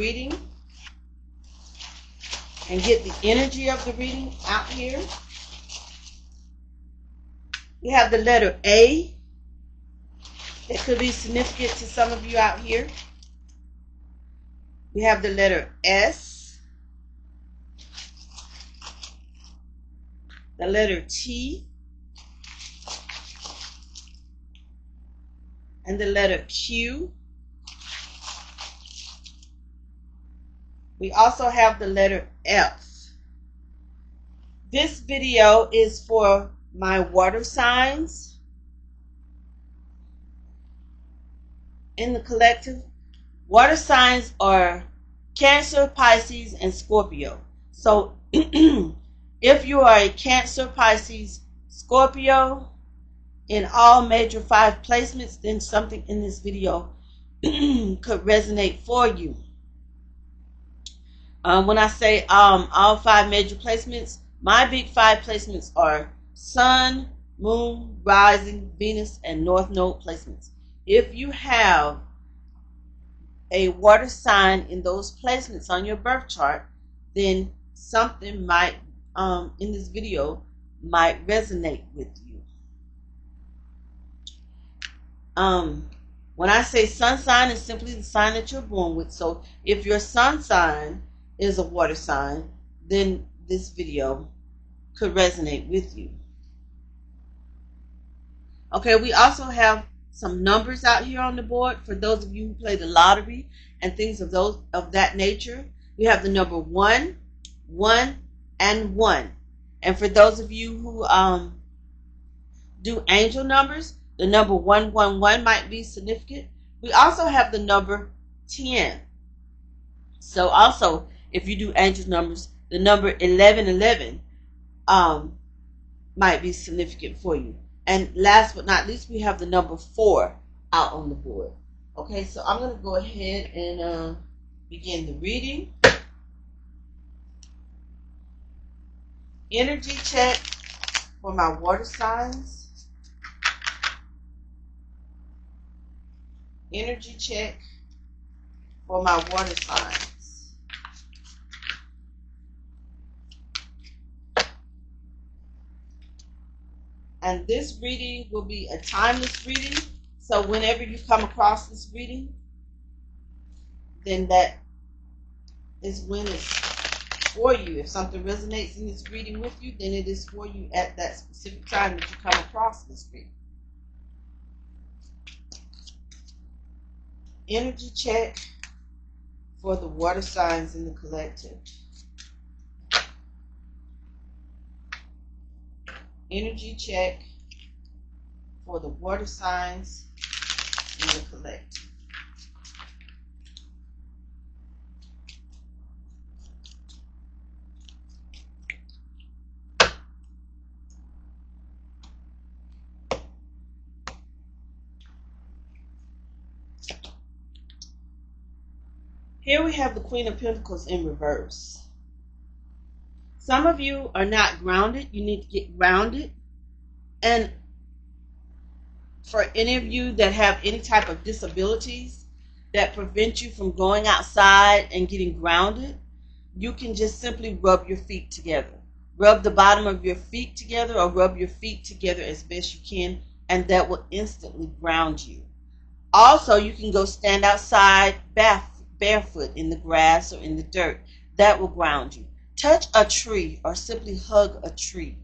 reading and get the energy of the reading out here. We have the letter A. That could be significant to some of you out here. We have the letter S. The letter T. And the letter Q. We also have the letter F. This video is for my water signs in the collective. Water signs are Cancer, Pisces, and Scorpio. So if you are a Cancer, Pisces, Scorpio in all major 5 placements, then something in this video could resonate for you. When I say all 5 major placements, my big 5 placements are Sun, Moon, Rising, Venus, and North Node placements. If you have a water sign in those placements on your birth chart, then something might in this video might resonate with you. When I say sun sign, it's simply the sign that you're born with. So if your sun sign is a water sign, then this video could resonate with you. Okay, we also have some numbers out here on the board for those of you who play the lottery and things of that nature. We have the number 1, 1, and 1. And for those of you who do angel numbers, the number 111 might be significant. We also have the number 10. So also, if you do angel numbers, the number 1111 might be significant for you. And last but not least, we have the number 4 out on the board. Okay, so I'm going to go ahead and begin the reading. Energy check for my water signs. Energy check for my water signs. And this reading will be a timeless reading. So whenever you come across this reading, then that is when it's for you. If something resonates in this reading with you, then it is for you at that specific time that you come across this reading. Energy check for the water signs in the collective. Energy check for the water signs in the collective. Here we have the Queen of Pentacles in reverse. Some of you are not grounded. You need to get grounded. And for any of you that have any type of disabilities that prevent you from going outside and getting grounded, you can just simply rub your feet together. Rub the bottom of your feet together, or rub your feet together as best you can, and that will instantly ground you. Also, you can go stand outside barefoot in the grass or in the dirt. That will ground you. Touch a tree or simply hug a tree.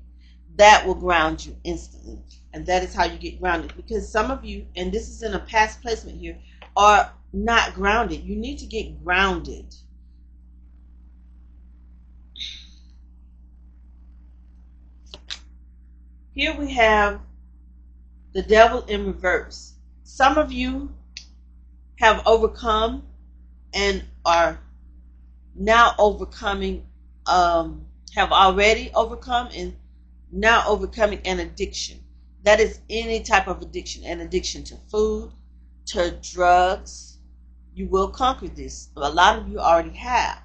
That will ground you instantly. And that is how you get grounded. Because some of you, and this is in a past placement here, are not grounded. You need to get grounded. Here we have the Devil in reverse. Some of you have overcome and are now overcoming, have already overcome and now overcoming an addiction. That is any type of addiction, an addiction to food, to drugs. You will conquer this. A lot of you already have.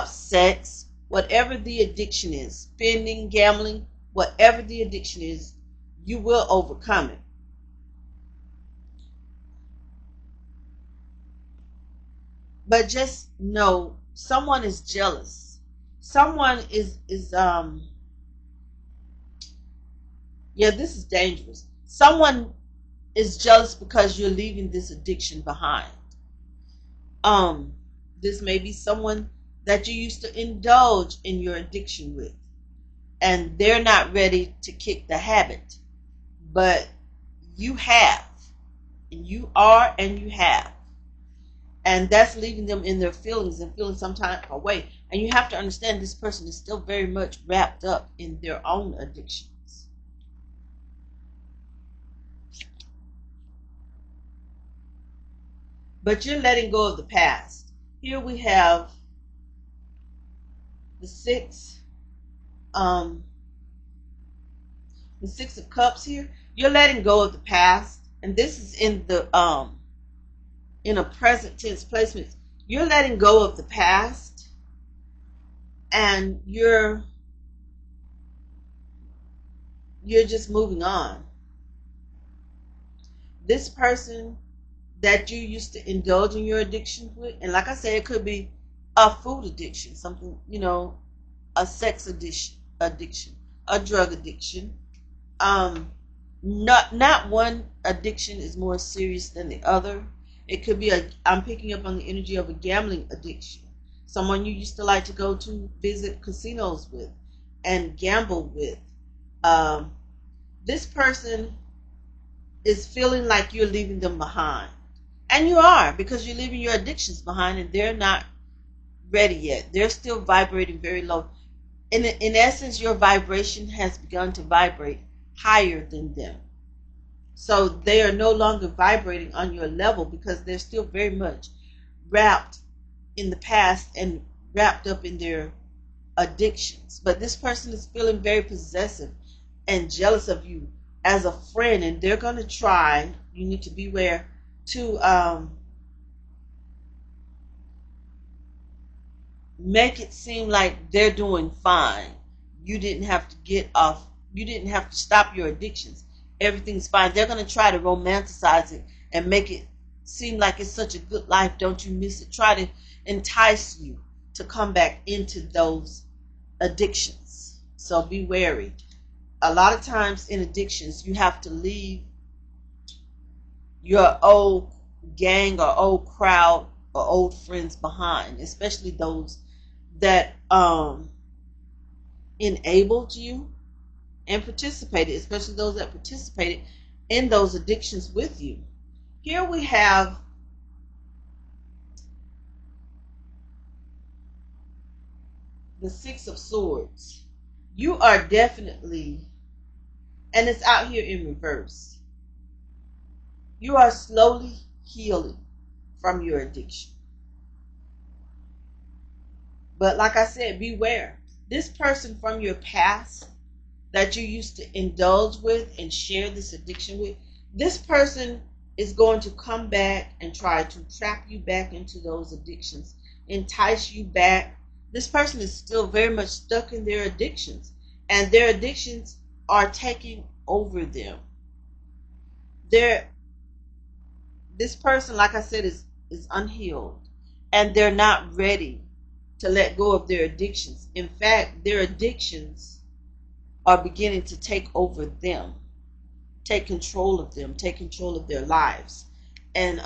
Sex, whatever the addiction is, spending, gambling, whatever the addiction is, you will overcome it. But just know someone is jealous. Someone is yeah, this is dangerous. Someone is jealous because you're leaving this addiction behind. Um, this may be someone that you used to indulge in your addiction with, and they're not ready to kick the habit, but you have, and you are, and you have. And that's leaving them in their feelings and feeling some type of way. And you have to understand this person is still very much wrapped up in their own addictions. But you're letting go of the past. Here we have the um, six of cups here. You're letting go of the past, and this is in a present tense placement. You're letting go of the past, and you're just moving on. This person that you used to indulge in your addiction with, and like I said, it could be a food addiction, something, a sex addiction, a drug addiction. Not one addiction is more serious than the other. It could be I'm picking up on the energy of a gambling addiction. Someone you used to like to go to visit casinos with and gamble with. Um, this person is feeling like you're leaving them behind. And you are, because you're leaving your addictions behind and they're not ready yet. They're still vibrating very low. In essence, your vibration has begun to vibrate higher than them. So they are no longer vibrating on your level because they're still very much wrapped in the past and wrapped up in their addictions. But this person is feeling very possessive and jealous of you as a friend, and they're going to try, you need to beware, to make it seem like they're doing fine. You didn't have to get off, you didn't have to stop your addictions. Everything's fine. They're going to try to romanticize it and make it seem like it's such a good life. Don't you miss it? Try to entice you to come back into those addictions. So be wary. A lot of times in addictions, you have to leave your old gang or old crowd or old friends behind, especially those that enabled you and participated, especially those that participated in those addictions with you. Here we have the Six of Swords. You are definitely, and it's out here in reverse, you are slowly healing from your addiction. But like I said, beware. This person from your past that you used to indulge with and share this addiction with, this person is going to come back and try to trap you back into those addictions, entice you back. This person is still very much stuck in their addictions, and their addictions are taking over them. This person, like I said, is unhealed, and they're not ready to let go of their addictions. In fact, their addictions are beginning to take over them, take control of them, take control of their lives. And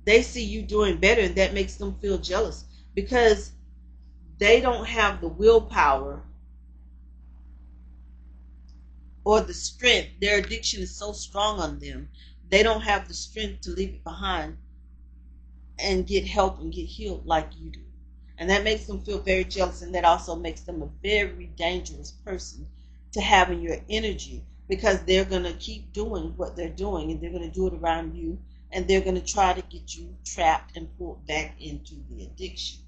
they see you doing better, and that makes them feel jealous because they don't have the willpower or the strength. Their addiction is so strong on them, they don't have the strength to leave it behind and get help and get healed like you do. And that makes them feel very jealous, and that also makes them a very dangerous person to have in your energy, because they're going to keep doing what they're doing, and they're going to do it around you, and they're going to try to get you trapped and pulled back into the addiction.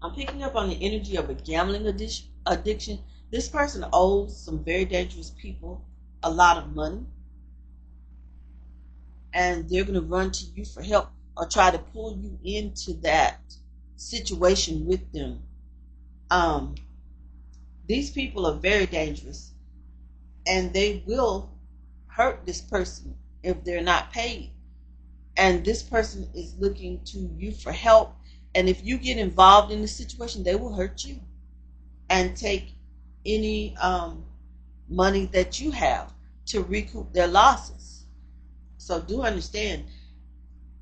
I'm picking up on the energy of a gambling addiction. This person owes some very dangerous people a lot of money, and they're going to run to you for help or try to pull you into that situation with them. These people are very dangerous, and they will hurt this person if they're not paid. and this person is looking to you for help. And if you get involved in the situation, they will hurt you and take any money that you have to recoup their losses. So do understand,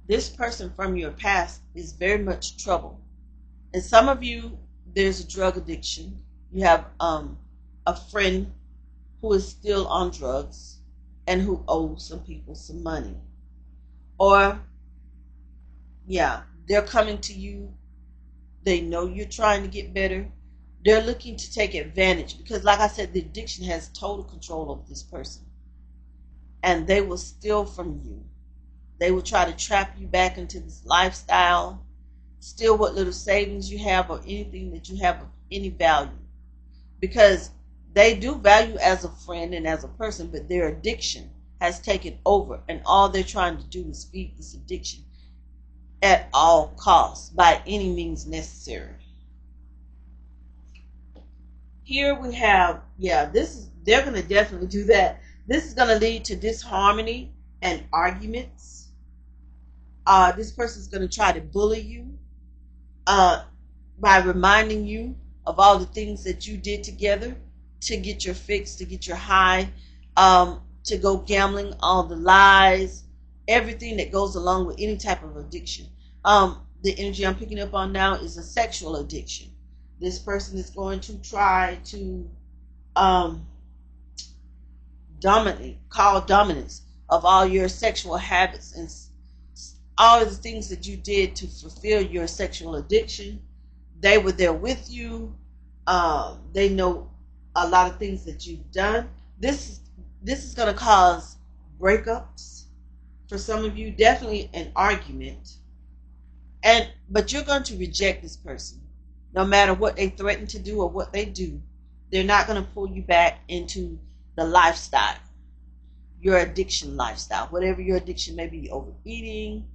this person from your past is very much trouble. And some of you, there's a drug addiction. You have a friend who is still on drugs and who owes some people some money. Or, yeah, they're coming to you. They know you're trying to get better. They're looking to take advantage because, like I said, the addiction has total control over this person. And they will steal from you. They will try to trap you back into this lifestyle, steal what little savings you have or anything that you have of any value. Because they do value as a friend and as a person, but their addiction has taken over, and all they're trying to do is feed this addiction at all costs, by any means necessary. Here we have, they're going to definitely do that. This is going to lead to disharmony and arguments. This person is going to try to bully you by reminding you of all the things that you did together to get your fix, to get your high, to go gambling, all the lies, everything that goes along with any type of addiction. The energy I'm picking up on now is a sexual addiction. This person is going to try to dominance of all your sexual habits and all of the things that you did to fulfill your sexual addiction. They were there with you. They know a lot of things that you've done. This is going to cause breakups for some of you, definitely an argument. But you're going to reject this person. No matter what they threaten to do or what they do, they're not going to pull you back into the lifestyle, your addiction lifestyle, whatever your addiction may be, overeating,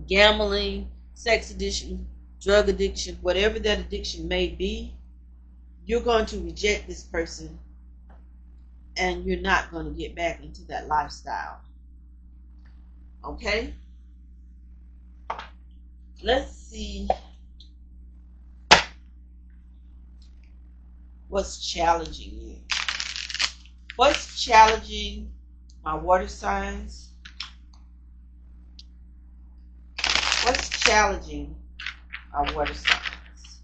gambling, sex addiction, drug addiction, whatever that addiction may be. You're going to reject this person and you're not going to get back into that lifestyle. Okay? Let's see what's challenging you. What's challenging my water signs? What's challenging our water signs?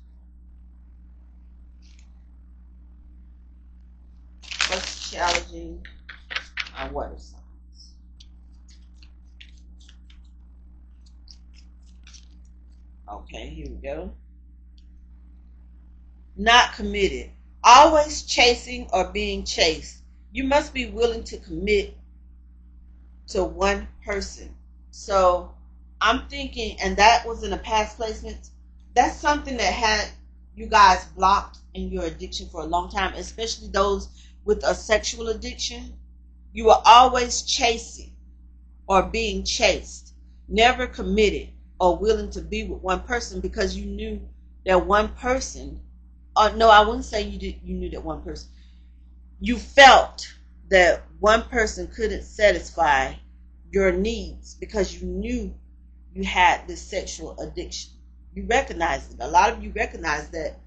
What's challenging our water signs? Okay, here we go. Not committed. Always chasing or being chased. You must be willing to commit to one person. So I'm thinking, and that was in a past placement, that's something that had you guys blocked in your addiction for a long time, especially those with a sexual addiction. You were always chasing or being chased, never committed or willing to be with one person because you knew that one person, or no, I wouldn't say you knew that one person. You felt that one person couldn't satisfy your needs because you knew you had this sexual addiction. You recognized it. A lot of you recognized that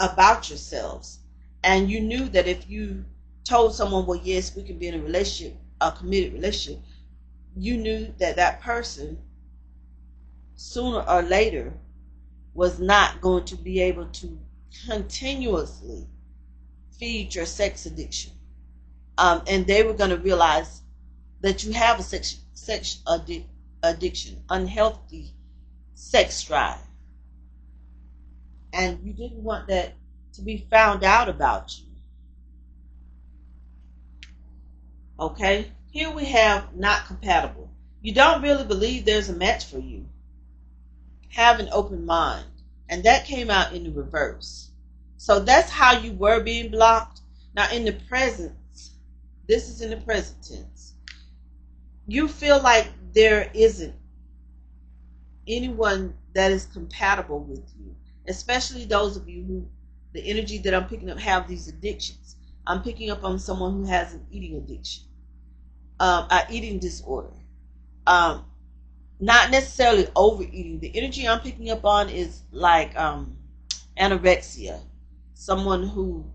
about yourselves. And you knew that if you told someone, well, yes, we can be in a relationship, a committed relationship, you knew that that person sooner or later was not going to be able to continuously feed your sex addiction. And they were going to realize that you have a sex addiction, unhealthy sex drive. And you didn't want that to be found out about you. Okay? Here we have not compatible. You don't really believe there's a match for you. Have an open mind. And that came out in the reverse. So that's how you were being blocked. Now in the present, this is in the present tense. You feel like there isn't anyone that is compatible with you, especially those of you who, the energy that I'm picking up, have these addictions. I'm picking up on someone who has an eating addiction. an eating disorder. Not necessarily overeating. The energy I'm picking up on is like anorexia. Someone who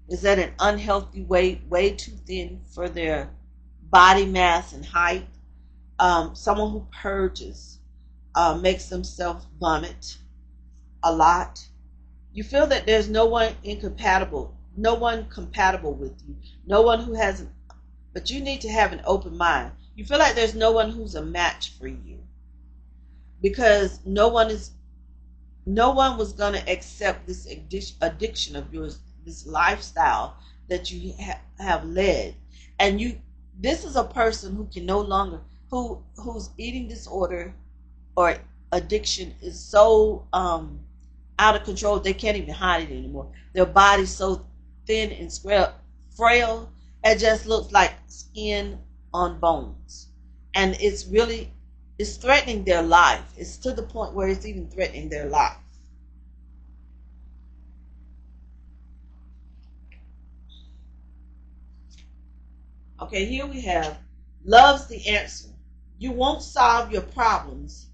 is at an unhealthy weight, way too thin for their body mass and height. Someone who purges, makes themselves vomit a lot. You feel that there's no one compatible with you, no one who has but you need to have an open mind. You feel like there's no one who's a match for you because no one was going to accept this addiction of yours, this lifestyle that you have led. And this is a person who can no longer, whose eating disorder or addiction is so out of control they can't even hide it anymore. Their body's so thin and frail, it just looks like skin on bones. And it's threatening their life. It's to the point where it's even threatening their life. Okay, here we have love's the answer. You won't solve your problems.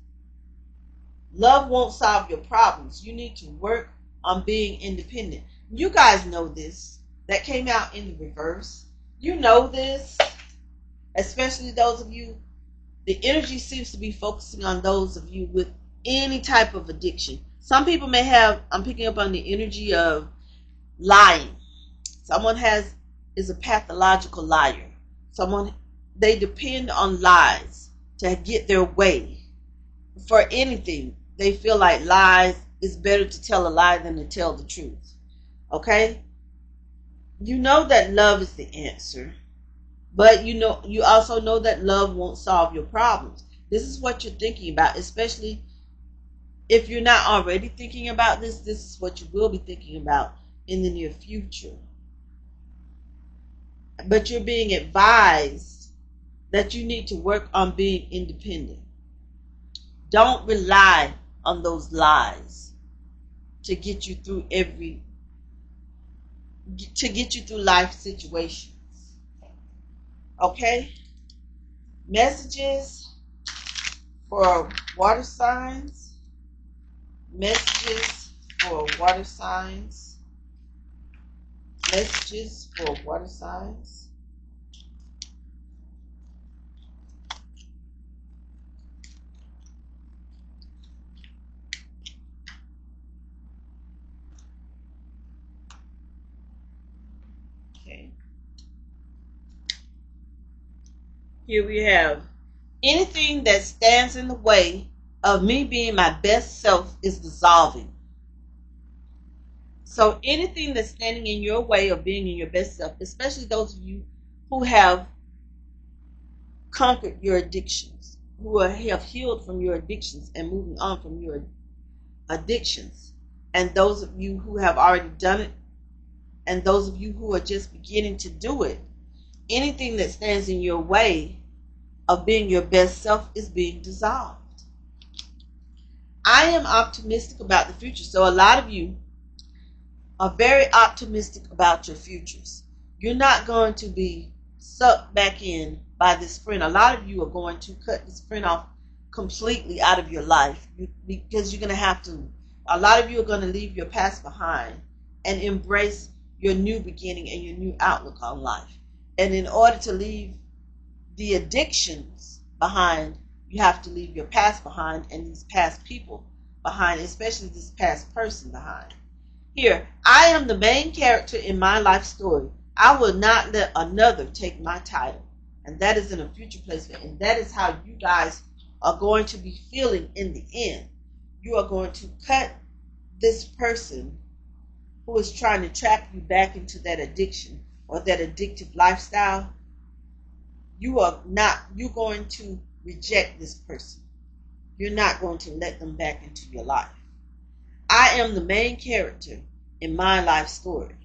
Love won't solve your problems. You need to work on being independent. You guys know this. That came out in the reverse. You know this, especially those of you. The energy seems to be focusing on those of you with any type of addiction. Some people may have, I'm picking up on the energy of lying. Someone is a pathological liar. They depend on lies to get their way. For anything, they feel like lies, it's better to tell a lie than to tell the truth. Okay? You know that love is the answer. But you also know that love won't solve your problems. This is what you're thinking about, especially if you're not already thinking about this. This is what you will be thinking about in the near future. But you're being advised that you need to work on being independent. Don't rely on those lies to get you through life situations. Okay? Messages for water signs. Messages for water signs. Messages for water signs. Okay. Here we have anything that stands in the way of me being my best self is dissolving. So anything that's standing in your way of being in your best self, especially those of you who have conquered your addictions, who have healed from your addictions and moving on from your addictions, and those of you who have already done it, and those of you who are just beginning to do it, anything that stands in your way of being your best self is being dissolved. I am optimistic about the future. So a lot of you are very optimistic about your futures. You're not going to be sucked back in by this friend. A lot of you are going to cut this friend off completely out of your life because you're going to have to. A lot of you are going to leave your past behind and embrace your new beginning and your new outlook on life. And in order to leave the addictions behind, you have to leave your past behind and these past people behind, especially this past person behind. Here, I am the main character in my life story. I will not let another take my title. And that is in a future placement. And that is how you guys are going to be feeling in the end. You are going to cut this person who is trying to trap you back into that addiction or that addictive lifestyle. You're going to reject this person. You're not going to let them back into your life. I am the main character in my life story.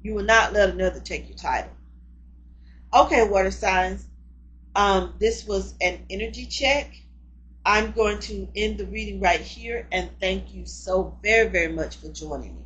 You will not let another take your title. Okay, water signs. This was an energy check. I'm going to end the reading right here and thank you so very, very much for joining me.